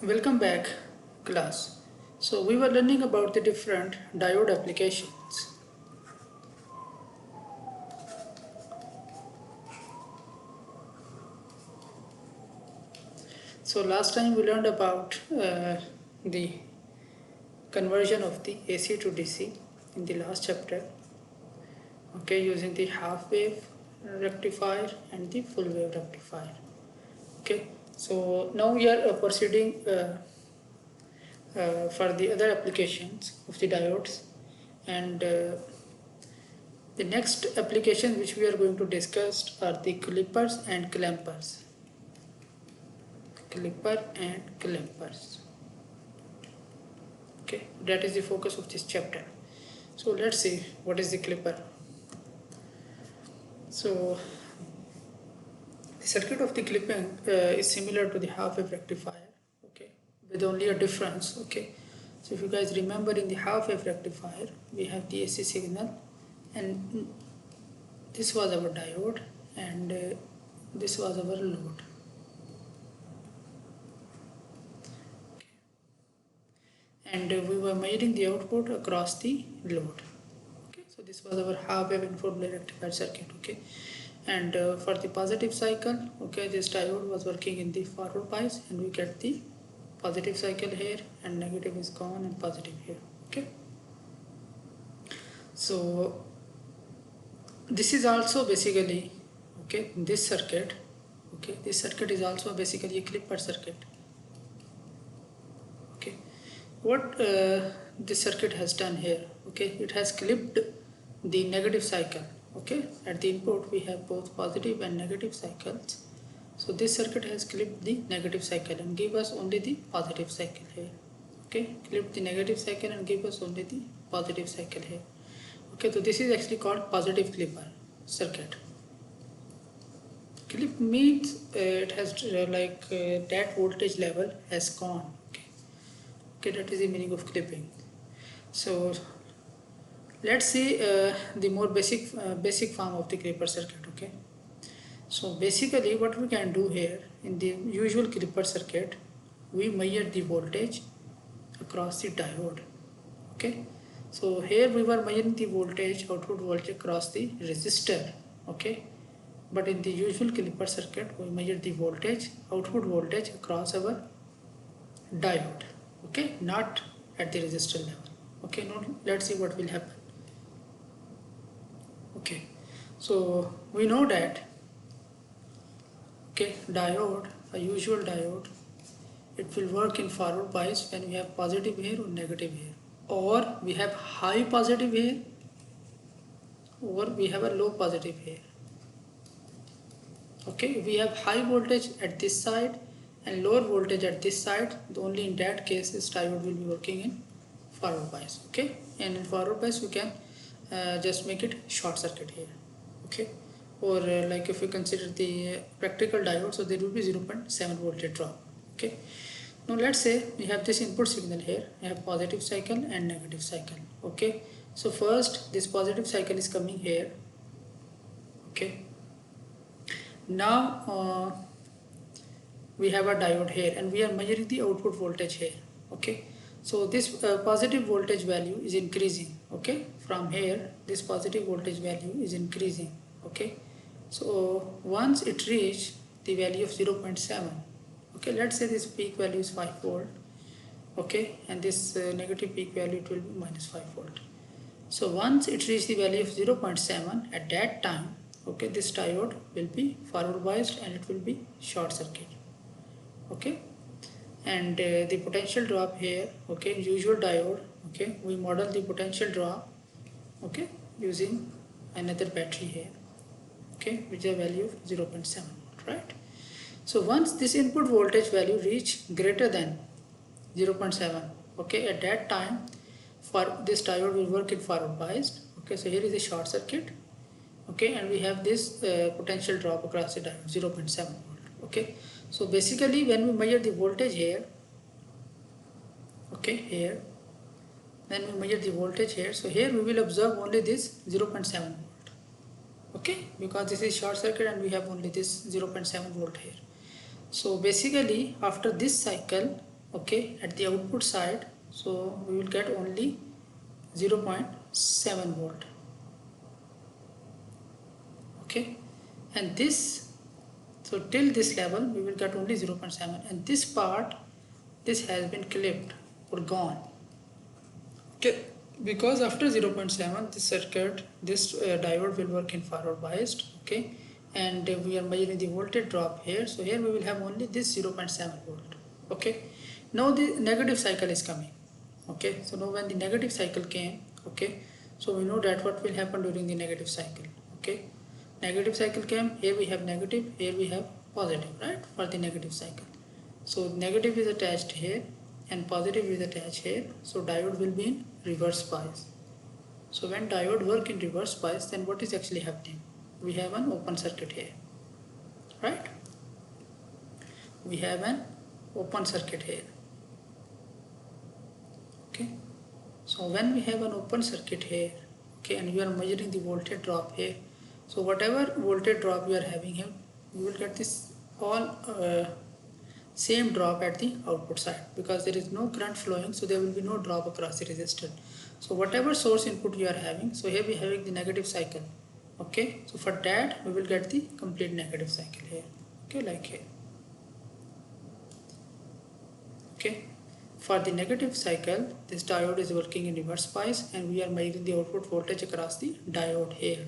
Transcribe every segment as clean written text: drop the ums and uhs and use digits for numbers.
Welcome back, class. So we were learning about the different diode applications. So last time we learned about the conversion of the AC to DC in the last chapter. Okay, using the half wave rectifier and the full wave rectifier. Okay, so now we are proceeding for the other applications of the diodes, and the next application which we are going to discuss are the clippers and clampers. Clipper and clampers. Okay, that is the focus of this chapter. So let's see what is the clipper. So the circuit of the clipping is similar to the half wave rectifier. Okay, with only a difference. Okay, so if you guys remember, in the half wave rectifier we have the AC signal, and this was our diode, and this was our load. And we were measuring the output across the load. Okay, so this was our half wave input rectifier circuit. Okay, and for the positive cycle, okay, this diode was working in the forward bias, and we get the positive cycle here, and negative is gone and positive here. Okay, so this is also basically, okay, this circuit, okay, this circuit is also basically a clipper circuit. Okay, what this circuit has done here, okay, it has clipped the negative cycle. Okay, at the input we have both positive and negative cycles, so this circuit has clipped the negative cycle and give us only the positive cycle here. Okay, clipped the negative cycle and give us only the positive cycle here. Okay, so this is actually called positive clipper circuit. Clip means it has that voltage level has gone. Okay, that is the meaning of clipping. So let's see the more basic form of the clipper circuit. Okay, so basically what we can do here in the usual clipper circuit, we measure the voltage across the diode. Okay, so here we were measuring the voltage, output voltage across the resistor. Okay, but in the usual clipper circuit we measure the voltage, output voltage across our diode. Okay, not at the resistor level. Okay, now let's see what will happen. Okay, so we know that, okay, diode, a usual diode, it will work in forward bias when we have positive here or negative here, or we have high positive here, or we have a low positive here. Okay, if we have high voltage at this side and lower voltage at this side, only in that case this diode will be working in forward bias. Okay, and in forward bias we can just make it short circuit here. Okay, or like if we consider the practical diode, so there will be 0.7 voltage drop. Okay, now let's say we have this input signal here, we have positive cycle and negative cycle. Okay, so first this positive cycle is coming here. Okay, now we have a diode here and we are measuring the output voltage here. Okay, so this positive voltage value is increasing. Okay, from here this positive voltage value is increasing. Okay, so once it reach the value of 0.7, okay, let's say this peak value is 5 volt. Okay, and this negative peak value, it will be minus 5 volt. So once it reaches the value of 0.7, at that time, okay, this diode will be forward biased and it will be short circuit. Okay, and the potential drop here, okay, usual diode, okay, we model the potential drop, okay, using another battery here, okay, which is a value of 0.7 volt, right? So once this input voltage value reach greater than 0.7, okay, at that time for this diode will work in forward biased. Okay, so here is a short circuit. Okay, and we have this potential drop across the diode 0.7 volt. Okay, so basically when we measure the voltage here, okay, here, then we measure the voltage here, so here we will observe only this 0.7 volt. Okay, because this is short circuit and we have only this 0.7 volt here. So basically after this cycle, okay, at the output side, so we will get only 0.7 volt, okay, and this, so till this level we will get only 0.7, and this part, this has been clipped or gone, okay, because after 0.7 this circuit, this diode will work in forward biased, okay, and we are measuring the voltage drop here, so here we will have only this 0.7 volt, okay. Now the negative cycle is coming, okay, so now when the negative cycle came, okay, so we know that what will happen during the negative cycle, okay, negative cycle came, here we have negative, here we have positive, right, for the negative cycle. So negative is attached here and positive is attached here, so diode will be in reverse bias. So when diode work in reverse bias, then what is actually happening? We have an open circuit here, right? We have an open circuit here, okay. So when we have an open circuit here, okay, and we are measuring the voltage drop here, so whatever voltage drop we are having here, we will get this all same drop at the output side, because there is no current flowing, so there will be no drop across the resistor. So whatever source input we are having, so here we are having the negative cycle, okay, so for that we will get the complete negative cycle here, okay, like here, okay. For the negative cycle, this diode is working in reverse bias, and we are measuring the output voltage across the diode here,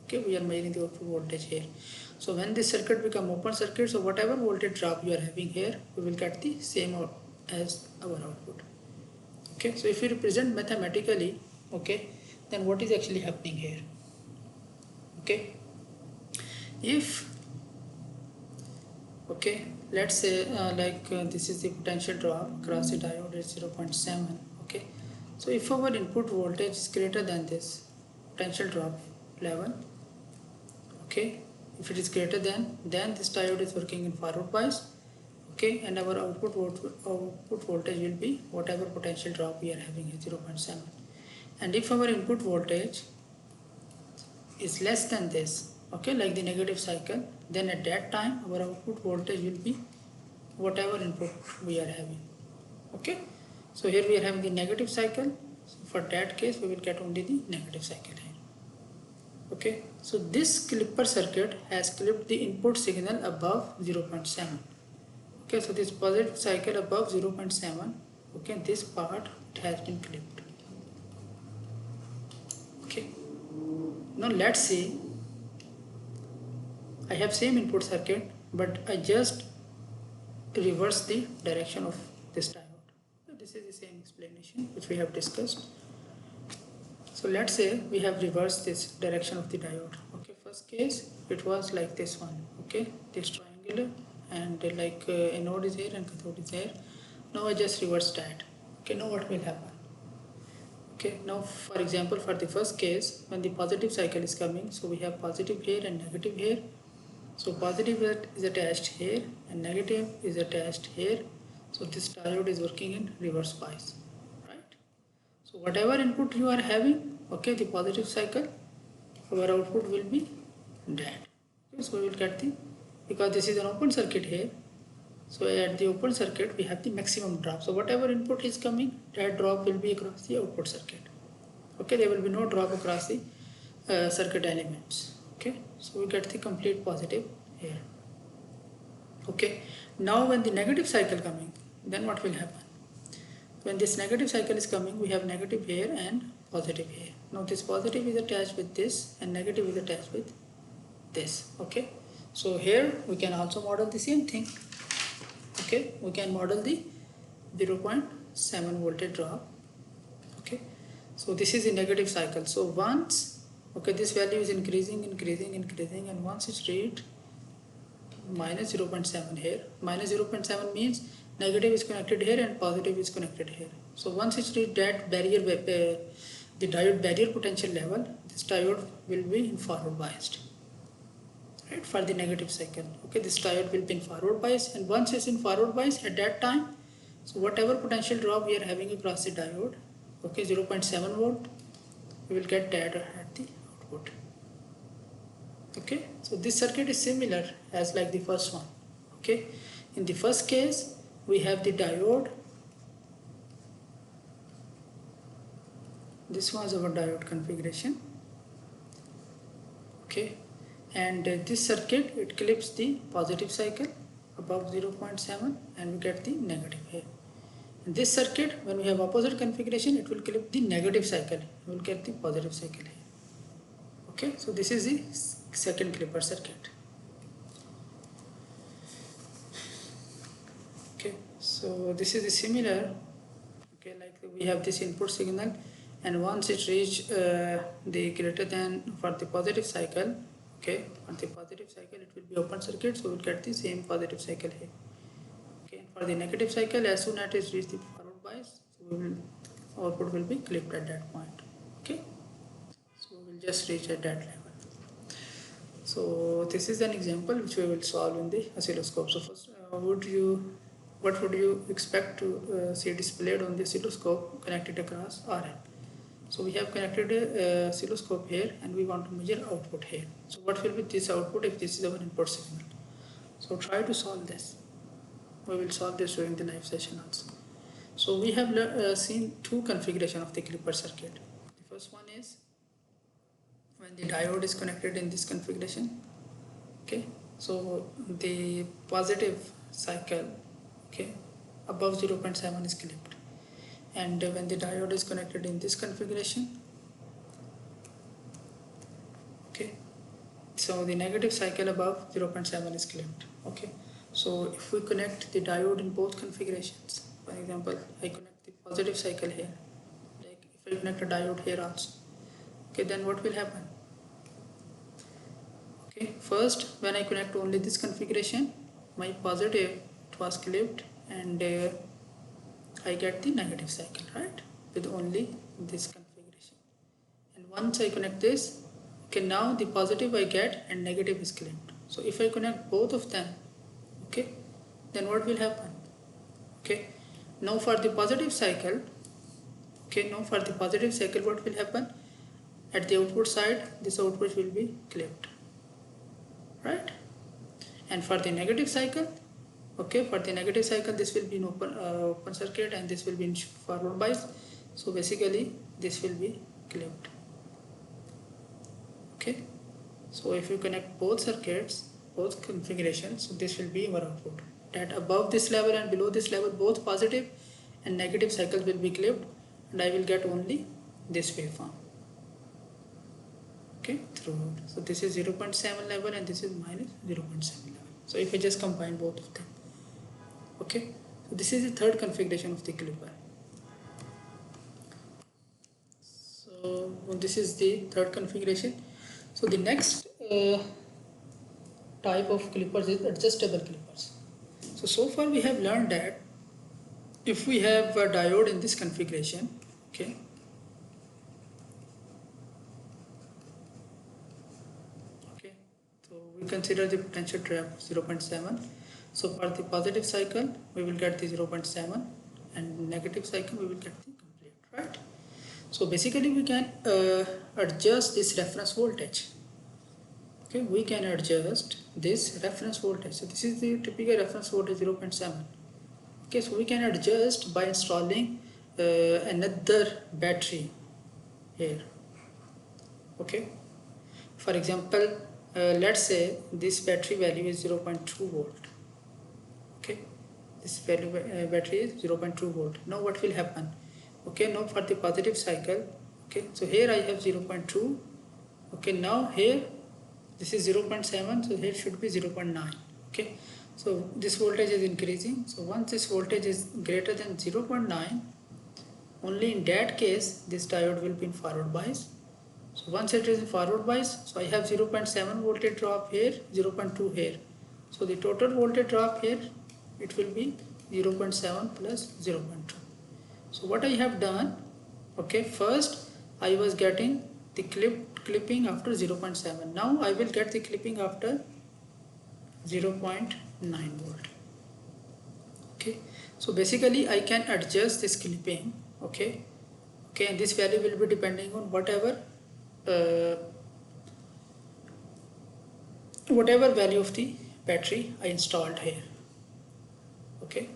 okay, we are measuring the output voltage here. So when this circuit become open circuit, so whatever voltage drop you are having here, we will get the same as our output, okay. So if we represent mathematically, okay, then what is actually happening here, okay, if, okay, let's say this is the potential drop across the diode is 0.7, okay. So if our input voltage is greater than this potential drop level, okay, if it is greater than, then this diode is working in forward bias, okay, and our output voltage will be whatever potential drop we are having is 0.7. And if our input voltage is less than this, okay, like the negative cycle, then at that time our output voltage will be whatever input we are having, okay. So here we are having the negative cycle, so for that case we will get only the negative cycle here, okay. So this clipper circuit has clipped the input signal above 0.7, okay. So this positive cycle above 0.7, okay, this part it has been clipped, okay. Now let's see, I have same input circuit, but I just reverse the direction of this diode. So this is the same explanation which we have discussed. So let's say we have reversed this direction of the diode, okay. First case it was like this one, okay, this triangular, and a node is here and cathode is here. Now I just reverse that, okay. Now what will happen, okay. Now for example, for the first case, when the positive cycle is coming, so we have positive here and negative here. So positive is attached here and negative is attached here. So this diode is working in reverse bias, right? So whatever input you are having, okay, the positive cycle, our output will be that. Okay, so we will get the, because this is an open circuit here, so at the open circuit we have the maximum drop. So whatever input is coming, that drop will be across the output circuit, okay. There will be no drop across the circuit elements, okay. So we get the complete positive here, okay. Now when the negative cycle coming, then what will happen? When this negative cycle is coming, we have negative here and positive here. Now this positive is attached with this and negative is attached with this, okay. So here we can also model the same thing, okay. We can model the 0.7 voltage drop, okay. So this is a negative cycle. So once, okay, this value is increasing, and once it's reached minus 0.7 here, minus 0.7 means negative is connected here and positive is connected here. So once it's reached that barrier, the diode barrier potential level, this diode will be in forward biased, right, for the negative cycle, okay. This diode will be in forward bias, and once it's in forward bias, at that time, so whatever potential drop we are having across the diode, okay, 0.7 volt, we will get that at the output, okay. So this circuit is similar as like the first one, okay. In the first case we have the diode, this was our diode configuration. Okay, and this circuit, it clips the positive cycle above 0.7 and we get the negative here. In this circuit, when we have opposite configuration, it will clip the negative cycle, we will get the positive cycle here. Okay, so this is the second clipper circuit. Okay, so this is the similar. Okay, like we have this input signal, and once it reach the greater than for the positive cycle, okay, for the positive cycle it will be open circuit, so we will get the same positive cycle here. Okay, and for the negative cycle, as soon as it reach the forward bias, so we will, output will be clipped at that point. Okay, so we will just reach at that level. So this is an example which we will solve in the oscilloscope. So first, what would you expect to see displayed on the oscilloscope connected across RL? So we have connected a oscilloscope here and we want to measure output here. So what will be this output if this is our input signal? So try to solve this. We will solve this during the live session also. So we have seen two configuration of the clipper circuit. The first one is when the diode is connected in this configuration. Okay, so the positive cycle, okay, above 0.7 is clipped, and when the diode is connected in this configuration, okay, so the negative cycle above 0.7 is clipped. Okay, so if we connect the diode in both configurations, for example, I connect the positive cycle here, like if I connect a diode here also, okay, then what will happen? Okay, first when I connect only this configuration, my positive was clipped and I get the negative cycle, right, with only this configuration. And once I connect this, okay, now the positive I get and negative is clipped. So if I connect both of them, okay, then what will happen? Okay, now for the positive cycle, okay, now for the positive cycle, what will happen? At the output side, this output will be clipped, right? And for the negative cycle, okay, for the negative cycle, this will be in open circuit and this will be in forward bias. So basically this will be clipped. Okay, so if you connect both circuits, both configurations, so this will be our output, that above this level and below this level both positive and negative cycles will be clipped, and I will get only this waveform. Okay, throughout. So this is 0.7 level and this is minus 0.7 level. So if I just combine both of them, okay, so this is the third configuration of the clipper. So this is the third configuration. So the next type of clippers is adjustable clippers. So far we have learned that if we have a diode in this configuration, okay, so we consider the potential trap 0.7. So for the positive cycle we will get the 0.7 and negative cycle we will get the complete, right? So basically we can adjust this reference voltage. Okay, we can adjust this reference voltage. So this is the typical reference voltage 0.7. Okay, so we can adjust by installing another battery here. Okay, for example, let's say this battery value is 0.2 volt. Okay, this value battery is 0.2 volt. Now what will happen? Okay, now for the positive cycle, okay, so here I have 0.2. okay, now here this is 0.7, so here should be 0.9. okay, so this voltage is increasing. So once this voltage is greater than 0.9, only in that case this diode will be in forward bias. So once it is in forward bias, so I have 0.7 voltage drop here, 0.2 here. So the total voltage drop here, it will be 0.7 plus 0.2. So what I have done, okay, first I was getting the clipping after 0.7. Now I will get the clipping after 0.9 volt. Okay, so basically I can adjust this clipping. Okay, and this value will be depending on whatever value of the battery I installed here. Okay,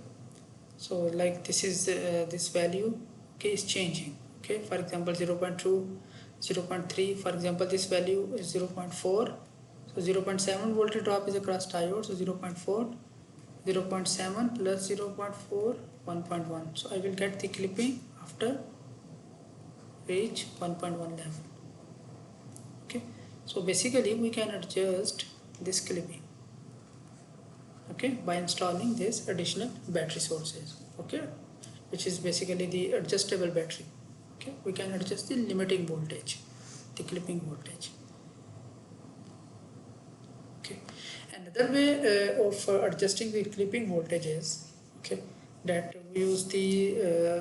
so like this is this value, okay, is changing. Okay, for example 0.2, 0.3, for example this value is 0.4, so 0.7 voltage drop is across diode, so 0.4, 0.7 plus 0.4, 1.1. So I will get the clipping after reach 1.1 level. Okay, so basically we can adjust this clipping, okay, by installing this additional battery sources, okay, which is basically the adjustable battery. Okay, we can adjust the limiting voltage, the clipping voltage. Okay, another way of adjusting the clipping voltage is, okay, that we use the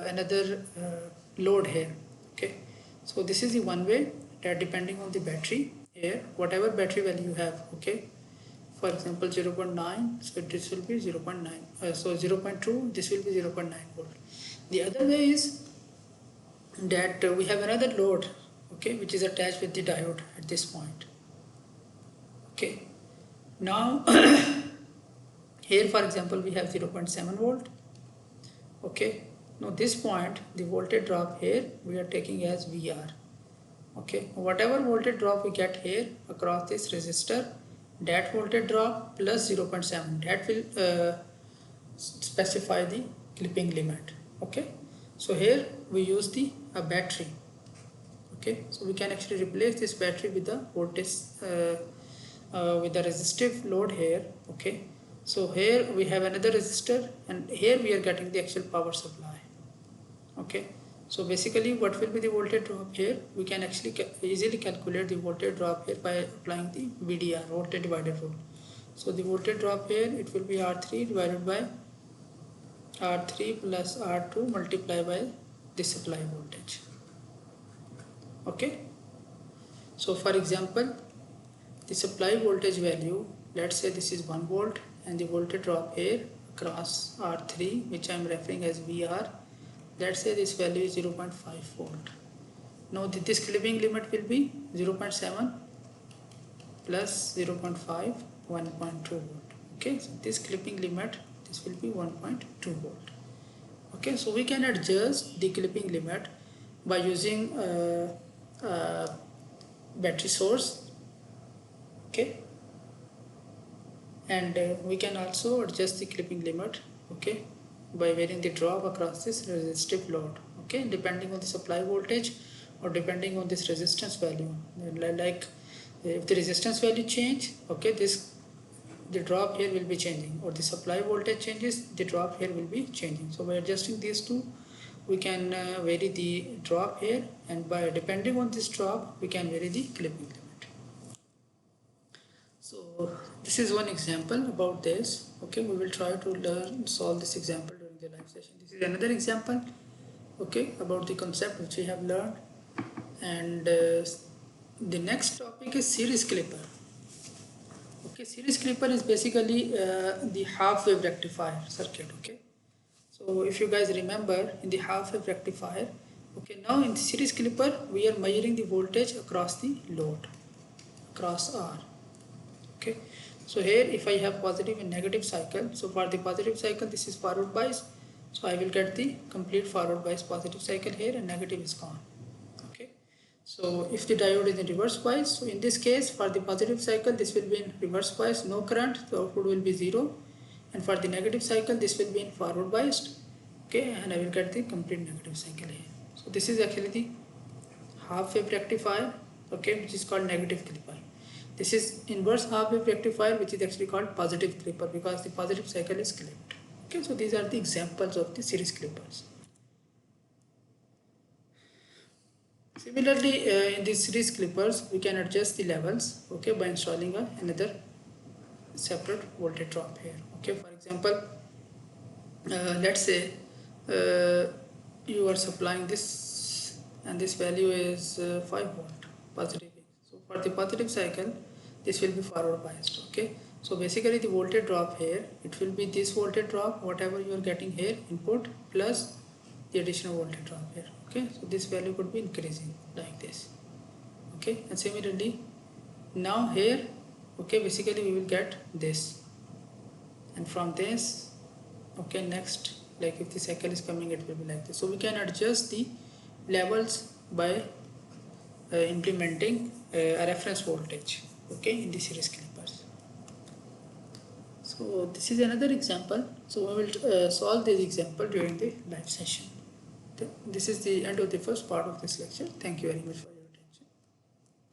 another load here. Okay, so this is the one way, that depending on the battery here, whatever battery value you have, okay, for example 0.9, so this will be 0.9, so 0.2, this will be 0.9 volt. The other way is that we have another load, okay, which is attached with the diode at this point. Okay, now here for example we have 0.7 volt. Okay, now this point the voltage drop here we are taking as VR. Okay, whatever voltage drop we get here across this resistor, that voltage drop plus 0.7, that will specify the clipping limit. Okay, so here we use the battery. Okay, so we can actually replace this battery with the voltage with the resistive load here. Okay, so here we have another resistor, and here we are getting the actual power supply. Okay, so basically what will be the voltage drop here, we can actually easily calculate the voltage drop here by applying the VDR, voltage divider rule. So the voltage drop here, it will be R3 divided by R3 plus R2 multiplied by the supply voltage. Okay, so for example the supply voltage value, let's say this is 1 volt, and the voltage drop here across R3, which I am referring as VR, let's say this value is 0.5 volt. Now this clipping limit will be 0.7 plus 0.5, 1.2 volt. Okay, so this clipping limit, this will be 1.2 volt. Okay, so we can adjust the clipping limit by using battery source. Okay, and we can also adjust the clipping limit, okay, by varying the drop across this resistive load, okay, depending on the supply voltage or depending on this resistance value. Like if the resistance value change, okay, the drop here will be changing, or the supply voltage changes, the drop here will be changing. So by adjusting these two, we can vary the drop here, and by depending on this drop we can vary the clipping limit. So this is one example about this. Okay, we will try to solve this example during the live session. This is another example, okay, about the concept which we have learned. And the next topic is series clipper. Okay, series clipper is basically the half wave rectifier circuit. Okay, so if you guys remember, in the half wave rectifier, okay, now in the series clipper we are measuring the voltage across the load, across R. Okay, so here if I have positive and negative cycle, so for the positive cycle this is forward bias, so I will get the complete forward bias positive cycle here, and negative is gone. Okay, so if the diode is in reverse bias, so in this case for the positive cycle this will be in reverse bias, no current, the output will be 0, and for the negative cycle this will be in forward biased. Okay, and I will get the complete negative cycle here. So this is actually the half wave rectifier, okay, which is called negative clipper. This is inverse half wave rectifier, which is actually called positive clipper, because the positive cycle is clipped. Okay, so these are the examples of the series clippers. Similarly, in these series clippers we can adjust the levels, okay, by installing another separate voltage drop here. Okay, for example, let's say you are supplying this, and this value is 5 volt positive. So for the positive cycle this will be forward biased. Okay, so basically the voltage drop here, it will be this voltage drop, whatever you are getting here input, plus the additional voltage drop here. Okay, so this value could be increasing like this. Okay, and similarly now here, okay, basically we will get this, and from this, okay, next, like if the cycle is coming, it will be like this. So we can adjust the levels by implementing a reference voltage, okay, in the series clippers. So this is another example. So we will solve this example during the live session. This is the end of the first part of this lecture. Thank you very much for